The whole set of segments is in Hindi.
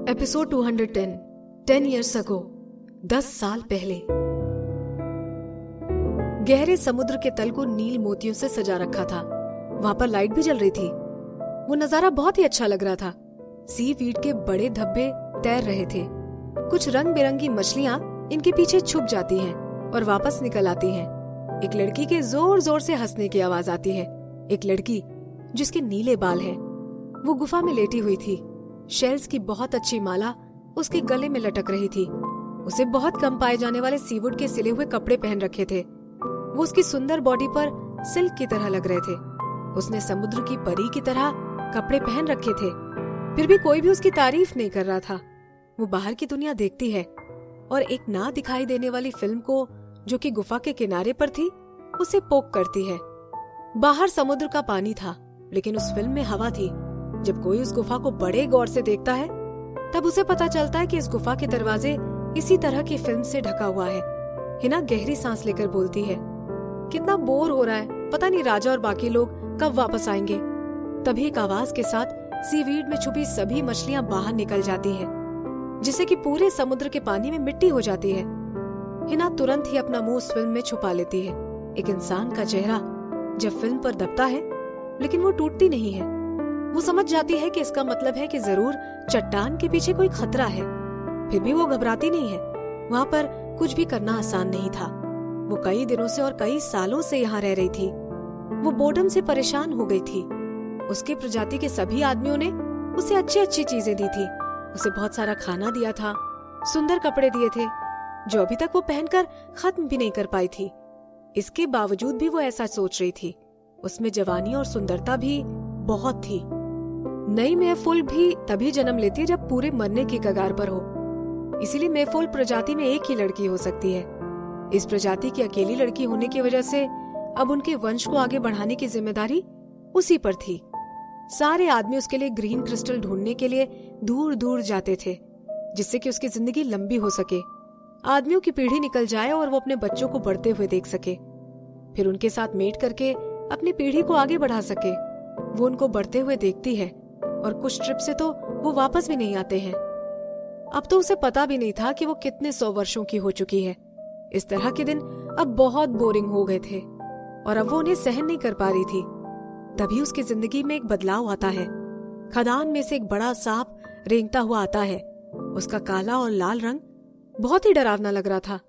एपिसोड 210 10 years ago 10 साल पहले। गहरे समुद्र के तल को नील मोतियों से सजा रखा था। वहां पर लाइट भी जल रही थी। वो नजारा बहुत ही अच्छा लग रहा था। सी वीड के बड़े धब्बे तैर रहे थे। कुछ रंग बिरंगी मछलियां इनके पीछे छुप जाती हैं और वापस निकल आती हैं। एक लड़की के जोर जोर से हंसने की आवाज आती है। एक लड़की जिसके नीले बाल हैं। वो गुफा में लेटी हुई थी। शेल्स की बहुत अच्छी माला उसके गले में लटक रही थी। उसे बहुत कम पाए जाने वाले सीवुड के सिले हुए कपड़े पहन रखे थे। वो उसकी सुंदर बॉडी पर सिल्क की तरह लग रहे थे। उसने समुद्र की परी की तरह कपड़े पहन रखे थे। फिर भी कोई भी उसकी तारीफ नहीं कर रहा था। वो बाहर की दुनिया देखती है और एक ना दिखाई देने वाली फिल्म को, जो कि गुफा के किनारे पर थी, उसे पोक करती है। बाहर समुद्र का पानी था, लेकिन उस फिल्म में हवा थी। जब कोई उस गुफा को बड़े गौर से देखता है, तब उसे पता चलता है कि इस गुफा के दरवाजे इसी तरह की फिल्म से ढका हुआ है। हिना गहरी सांस लेकर बोलती है, कितना बोर हो रहा है, पता नहीं राजा और बाकी लोग कब वापस आएंगे। तभी एक आवाज के साथ सीवीड में छुपी सभी मछलियां बाहर निकल जाती हैं, जिससे कि पूरे समुद्र के पानी में मिट्टी हो जाती है। हिना तुरंत ही अपना मुंह उस फिल्म में छुपा लेती है। एक इंसान का चेहरा जब फिल्म पर दबता है, लेकिन वो टूटती नहीं है। वो समझ जाती है कि इसका मतलब है कि जरूर चट्टान के पीछे कोई खतरा है। फिर भी वो घबराती नहीं है। वहाँ पर कुछ भी करना आसान नहीं था। वो कई दिनों से और कई सालों से यहाँ रह रही थी। वो बोर्डम से परेशान हो गई थी। उसके प्रजाति के सभी आदमियों ने उसे अच्छी अच्छी चीजें दी थी। उसे बहुत सारा खाना दिया था, सुंदर कपड़े दिए थे, जो अभी तक वो पहनकर खत्म भी नहीं कर पाई थी। इसके बावजूद भी वो ऐसा सोच रही थी। उसमें जवानी और सुंदरता भी बहुत थी। नई मेफूल भी तभी जन्म लेती है जब पूरे मरने की कगार पर हो। इसीलिए मेफूल प्रजाति में एक ही लड़की हो सकती है। इस प्रजाति की अकेली लड़की होने की वजह से अब उनके वंश को आगे बढ़ाने की जिम्मेदारी उसी पर थी। सारे आदमी उसके लिए ग्रीन क्रिस्टल ढूंढने के लिए दूर दूर जाते थे, जिससे कि उसकी जिंदगी लंबी हो सके, आदमियों की पीढ़ी निकल जाए और वो अपने बच्चों को बढ़ते हुए देख सके, फिर उनके साथ मेट करके अपनी पीढ़ी को आगे बढ़ा सके। वो उनको बढ़ते हुए देखती है और कुछ ट्रिप से तो वो वापस भी नहीं आते हैं। अब तो उसे पता भी नहीं था कि वो कितने 100 वर्षों की हो चुकी है। इस तरह के दिन अब बहुत बोरिंग हो गए थे और अब वो उन्हें सहन नहीं कर पा रही थी। तभी उसकी जिंदगी में एक बदलाव आता है। खदान में से एक बड़ा सांप रेंगता हुआ आता है। उसका काला और लाल रंग बहुत ही डरावना लग रहा था।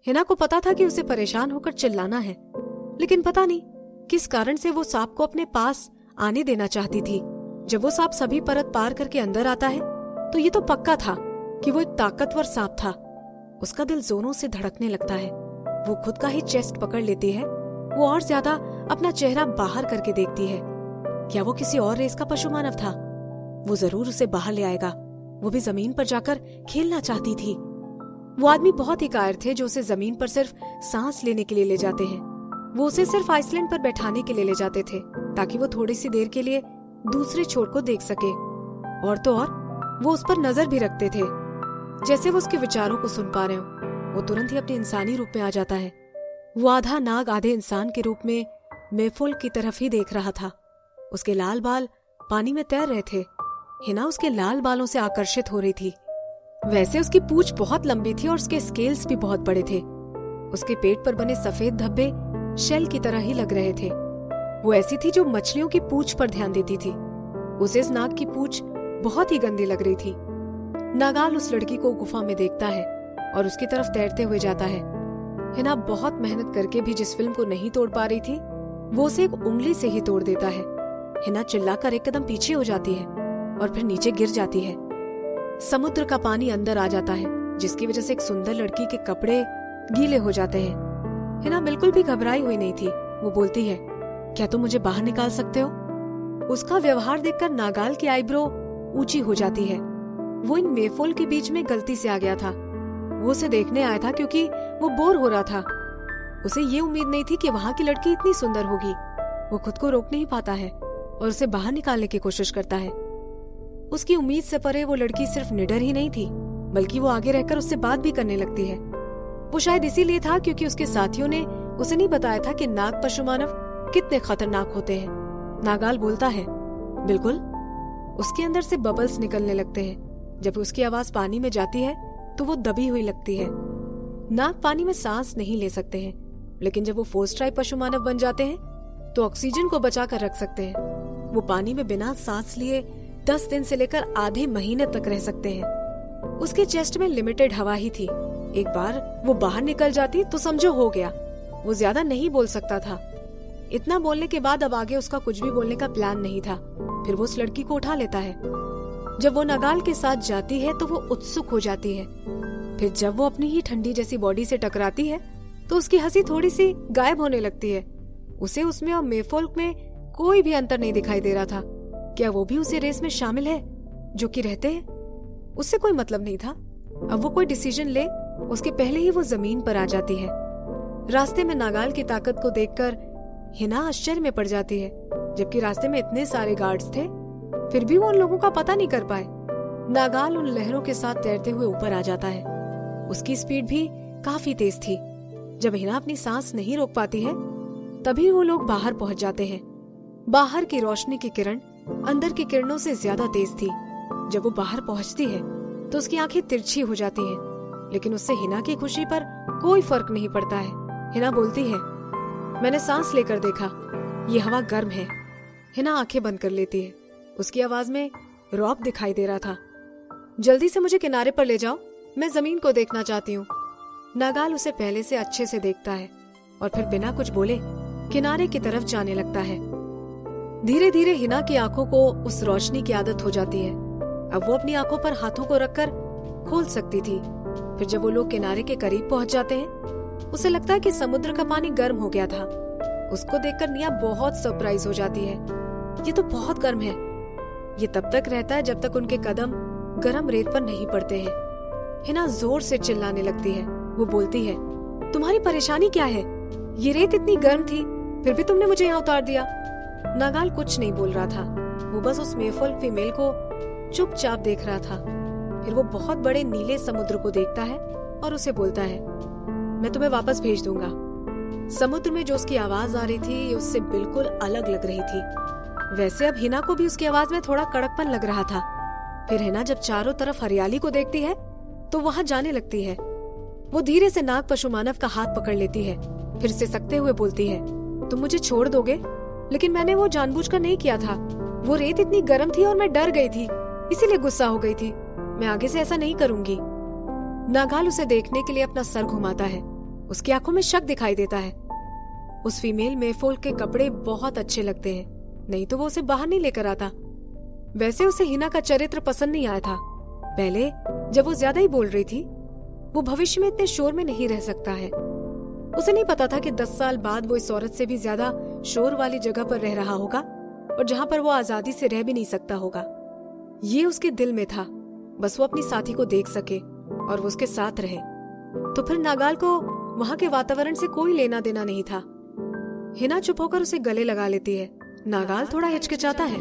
हिना को पता था कि उसे परेशान होकर चिल्लाना है, लेकिन पता नहीं किस कारण से वो सांप को अपने पास आने देना चाहती थी। जब वो सांप सभी परत पार करके अंदर आता है, तो ये तो पक्का था कि वो एक ताकतवर सांप था। उसका दिल जोरों से धड़कने लगता है। वो खुद का ही चेस्ट पकड़ लेती है। वो और ज्यादा अपना चेहरा बाहर करके देखती है। क्या वो किसी और रेस का पशु मानव था? वो जरूर उसे बाहर ले आएगा। वो भी जमीन पर जाकर खेलना चाहती थी। वो आदमी बहुत ही कायर थे जो उसे जमीन पर सिर्फ सांस लेने के लिए ले जाते हैं। वो उसे सिर्फ आइसलैंड पर बैठाने के लिए ले जाते थे, ताकि वो थोड़ी सी देर के लिए दूसरे छोर को देख सके। और तो और वो उस पर नजर भी रखते थे, जैसे वो उसके विचारों को सुन पा रहे हो। वो तुरंत ही अपने इंसानी रूप में आ जाता है। वो आधा नाग आधे इंसान के रूप में मेफूल की तरफ ही देख रहा था। उसके लाल बाल पानी में तैर रहे थे। हिना उसके लाल बालों से आकर्षित हो रही थी। वैसे उसकी पूंछ बहुत लंबी थी और उसके स्केल्स भी बहुत बड़े थे। उसके पेट पर बने सफेद धब्बे शेल की तरह ही लग रहे थे। वो ऐसी थी जो मछलियों की पूंछ पर ध्यान देती थी। उसे इस नाग की पूंछ बहुत ही गंदी लग रही थी। नागाल उस लड़की को गुफा में देखता है और उसकी तरफ तैरते हुए जाता है। हिना बहुत मेहनत करके भी जिस फिल्म को नहीं तोड़ पा रही थी, वो उसे एक उंगली से ही तोड़ देता है। हिना चिल्लाकर एक कदम पीछे हो जाती है और फिर नीचे गिर जाती है। समुद्र का पानी अंदर आ जाता है, जिसकी वजह से एक सुंदर लड़की के कपड़े गीले हो जाते हैं। हिना बिल्कुल भी घबराई हुई नहीं थी। वो बोलती है, क्या तुम मुझे बाहर निकाल सकते हो? उसका व्यवहार देखकर नागाल की आईब्रो ऊंची हो जाती है। वो इन मेफूल के बीच में गलती से आ गया था। वो उसे देखने आया था क्योंकि वो बोर हो रहा था। उसे ये उम्मीद नहीं थी कि वहाँ की लड़की इतनी सुंदर होगी। वो खुद को रोक नहीं पाता है और उसे बाहर निकालने की कोशिश करता है। उसकी उम्मीद से परे वो लड़की सिर्फ निडर ही नहीं थी, बल्कि वो आगे रहकर उससे बात भी करने लगती है। वो शायद इसीलिए था क्योंकि उसके साथियों ने उसे नहीं बताया था कि नाग पशु मानव कितने खतरनाक होते हैं। नागाल बोलता है, बिल्कुल। उसके अंदर से बबल्स निकलने लगते हैं, जब उसकी आवाज पानी में जाती है तो वो दबी हुई लगती है। नाग पानी में सांस नहीं ले सकते हैं, लेकिन जब वो फोर्स ट्राई पशु मानव बन जाते हैं तो ऑक्सीजन को बचा कर रख सकते हैं। वो पानी में बिना सांस लिए 10 दिन से लेकर आधे महीने तक रह सकते हैं। उसके चेस्ट में लिमिटेड हवा ही थी। एक बार वो बाहर निकल जाती तो समझो हो गया। वो ज्यादा नहीं बोल सकता था। इतना बोलने के बाद अब आगे उसका कुछ भी बोलने का प्लान नहीं था। फिर वो उस लड़की को उठा लेता है। जब वो नागाल के साथ जाती है तो वो उत्सुक हो जाती है। फिर जब वो अपनी ही ठंडी जैसी बॉडी से टकराती है तो उसकी हंसी थोड़ी सी गायब होने लगती है। उसे उसमें और मेफोल्क में कोई भी अंतर नहीं दिखाई दे रहा था। क्या वो भी उसी रेस में शामिल है जो कि रहते हैं? उससे कोई मतलब नहीं था। अब वो कोई डिसीजन ले उसके पहले ही वो जमीन पर आ जाती है। रास्ते में नागाल की ताकत को देखकर हिना आश्चर्य में पड़ जाती है। जबकि रास्ते में इतने सारे गार्ड्स थे, फिर भी वो उन लोगों का पता नहीं कर पाए। नागाल उन लहरों के साथ तैरते हुए ऊपर आ जाता है। उसकी स्पीड भी काफी तेज थी। जब हिना अपनी सांस नहीं रोक पाती है तभी वो लोग बाहर पहुंच जाते हैं। बाहर की रोशनी की किरण अंदर की किरणों से ज्यादा तेज थी। जब वो बाहर पहुंचती है तो उसकी आंखें तिरछी हो जाती हैं, लेकिन उससे हिना की खुशी पर कोई फर्क नहीं पड़ता है। हिना बोलती है, मैंने सांस लेकर देखा, ये हवा गर्म है। हिना आंखें बंद कर लेती है। उसकी आवाज में रौब दिखाई दे रहा था। जल्दी से मुझे किनारे पर ले जाओ, मैं जमीन को देखना चाहती हूँ। नागाल उसे पहले से अच्छे से देखता है और फिर बिना कुछ बोले किनारे की तरफ जाने लगता है। धीरे धीरे हिना की आंखों को उस रोशनी की आदत हो जाती है। अब वो अपनी आंखों पर हाथों को रखकर खोल सकती थी। फिर जब वो लोग किनारे के करीब पहुंच जाते हैं, उसे लगता है कि समुद्र का पानी गर्म हो गया था। उसको देखकर निया बहुत सरप्राइज हो जाती है। ये तो बहुत गर्म है। ये तब तक रहता है जब तक उनके कदम गर्म रेत पर नहीं पड़ते हैं। हिना जोर से चिल्लाने लगती है। वो बोलती है, तुम्हारी परेशानी क्या है? ये रेत इतनी गर्म थी, फिर भी तुमने मुझे यहाँ उतार दिया। नागाल कुछ नहीं बोल रहा था। वो बस उस मेफोल्क फीमेल को चुपचाप देख रहा था। फिर वो बहुत बड़े नीले समुद्र को देखता है और उसे बोलता है, मैं तुम्हें वापस भेज दूंगा। समुद्र में जो उसकी आवाज आ रही थी ये उससे बिल्कुल अलग लग रही थी। वैसे अब हिना को भी उसकी आवाज में थोड़ा कड़कपन लग रहा था। फिर हिना जब चारों तरफ हरियाली को देखती है तो वहां जाने लगती है। वो धीरे से नाग पशु मानव का हाथ पकड़ लेती है। फिर सिसकते हुए बोलती है, तुम मुझे छोड़ दोगे? लेकिन मैंने वो जानबूझकर नहीं किया था। वो रेत इतनी गर्म थी और मैं डर गई थी, इसीलिए गुस्सा हो गई थी। मैं आगे से ऐसा नहीं करूंगी। नागाल उसे देखने के लिए अपना सर घुमाता है। उसकी आंखों में शक दिखाई देता है। उस फीमेल मेफोल्क के कपड़े बहुत अच्छे लगते हैं, नहीं तो वो उसे बाहर नहीं लेकर आता। वैसे उसे हिना का चरित्र पसंद नहीं आया था। पहले जब वो ज्यादा ही बोल रही थी, वो भविष्य में इतने शोर में नहीं रह सकता है। उसे नहीं पता था कि 10 साल बाद वो इस औरत से भी ज्यादा शोर वाली जगह पर रह रहा होगा और जहां पर वो आजादी से रह भी नहीं सकता होगा। ये उसके दिल में था, बस वो अपनी साथी को देख सके और वो उसके साथ रहे। तो फिर नागाल को वहां के वातावरण से कोई लेना देना नहीं था। हिना चुप होकर उसे गले लगा लेती है। नागाल थोड़ा हिचकिचाता है,